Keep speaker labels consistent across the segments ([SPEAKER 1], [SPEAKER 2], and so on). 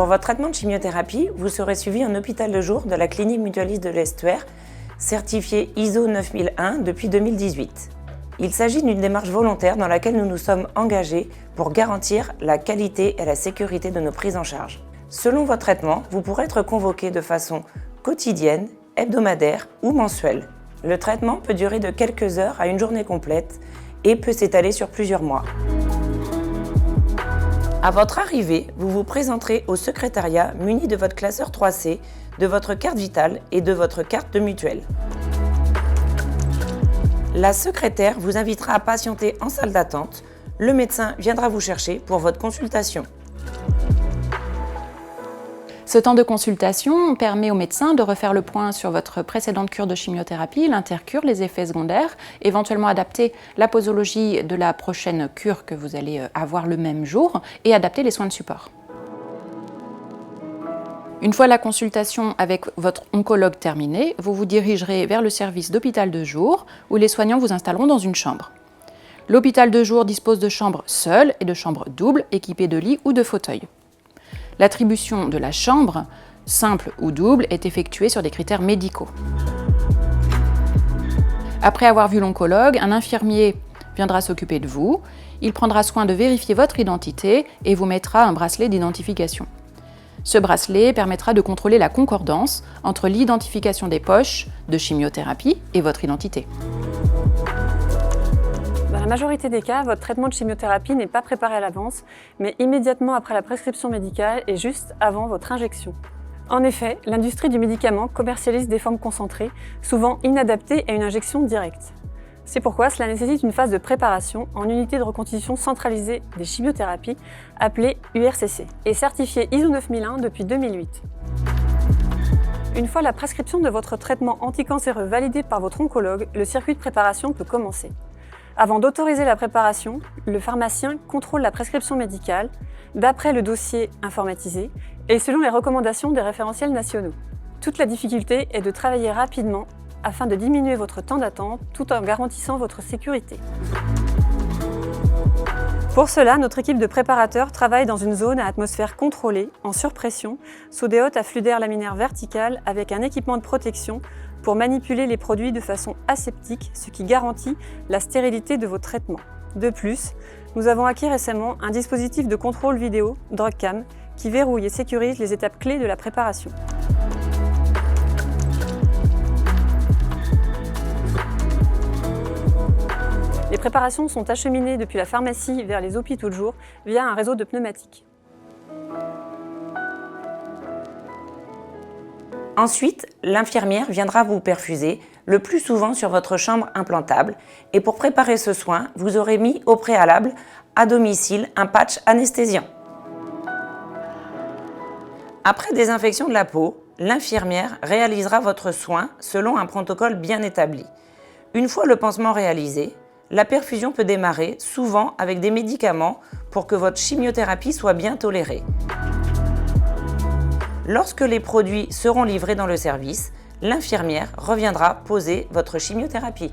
[SPEAKER 1] Pour votre traitement de chimiothérapie, vous serez suivi en hôpital de jour de la clinique mutualiste de l'Estuaire, certifiée ISO 9001 depuis 2018. Il s'agit d'une démarche volontaire dans laquelle nous nous sommes engagés pour garantir la qualité et la sécurité de nos prises en charge. Selon votre traitement, vous pourrez être convoqué de façon quotidienne, hebdomadaire ou mensuelle. Le traitement peut durer de quelques heures à une journée complète et peut s'étaler sur plusieurs mois. À votre arrivée, vous vous présenterez au secrétariat muni de votre classeur 3C, de votre carte vitale et de votre carte de mutuelle. La secrétaire vous invitera à patienter en salle d'attente. Le médecin viendra vous chercher pour votre consultation.
[SPEAKER 2] Ce temps de consultation permet au médecin de refaire le point sur votre précédente cure de chimiothérapie, l'intercure, les effets secondaires, éventuellement adapter la posologie de la prochaine cure que vous allez avoir le même jour et adapter les soins de support. Une fois la consultation avec votre oncologue terminée, vous vous dirigerez vers le service d'hôpital de jour où les soignants vous installeront dans une chambre. L'hôpital de jour dispose de chambres seules et de chambres doubles équipées de lits ou de fauteuils. L'attribution de la chambre, simple ou double, est effectuée sur des critères médicaux. Après avoir vu l'oncologue, un infirmier viendra s'occuper de vous. Il prendra soin de vérifier votre identité et vous mettra un bracelet d'identification. Ce bracelet permettra de contrôler la concordance entre l'identification des poches de chimiothérapie et votre identité.
[SPEAKER 3] Dans la majorité des cas, votre traitement de chimiothérapie n'est pas préparé à l'avance, mais immédiatement après la prescription médicale et juste avant votre injection. En effet, l'industrie du médicament commercialise des formes concentrées, souvent inadaptées à une injection directe. C'est pourquoi cela nécessite une phase de préparation en unité de reconstitution centralisée des chimiothérapies, appelée URCC, et certifiée ISO 9001 depuis 2008. Une fois la prescription de votre traitement anticancéreux validé par votre oncologue, le circuit de préparation peut commencer. Avant d'autoriser la préparation, le pharmacien contrôle la prescription médicale, d'après le dossier informatisé et selon les recommandations des référentiels nationaux. Toute la difficulté est de travailler rapidement afin de diminuer votre temps d'attente tout en garantissant votre sécurité. Pour cela, notre équipe de préparateurs travaille dans une zone à atmosphère contrôlée, en surpression, sous des hottes à flux d'air laminaire vertical avec un équipement de protection pour manipuler les produits de façon aseptique, ce qui garantit la stérilité de vos traitements. De plus, nous avons acquis récemment un dispositif de contrôle vidéo, DrugCam, qui verrouille et sécurise les étapes clés de la préparation. Les préparations sont acheminées depuis la pharmacie vers les hôpitaux de jour via un réseau de pneumatiques.
[SPEAKER 1] Ensuite, l'infirmière viendra vous perfuser, le plus souvent sur votre chambre implantable, et pour préparer ce soin, vous aurez mis au préalable, à domicile, un patch anesthésiant. Après désinfection de la peau, l'infirmière réalisera votre soin selon un protocole bien établi. Une fois le pansement réalisé, la perfusion peut démarrer, souvent avec des médicaments, pour que votre chimiothérapie soit bien tolérée. Lorsque les produits seront livrés dans le service, l'infirmière reviendra poser votre chimiothérapie.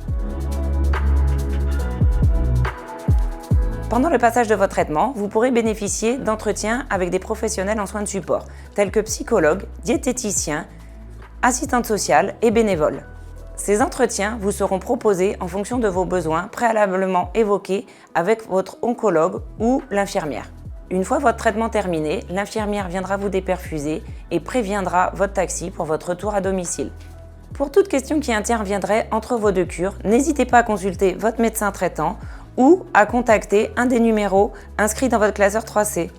[SPEAKER 1] Pendant le passage de votre traitement, vous pourrez bénéficier d'entretiens avec des professionnels en soins de support, tels que psychologues, diététiciens, assistantes sociales et bénévoles. Ces entretiens vous seront proposés en fonction de vos besoins préalablement évoqués avec votre oncologue ou l'infirmière. Une fois votre traitement terminé, l'infirmière viendra vous déperfuser et préviendra votre taxi pour votre retour à domicile. Pour toute question qui interviendrait entre vos deux cures, n'hésitez pas à consulter votre médecin traitant ou à contacter un des numéros inscrits dans votre classeur 3C.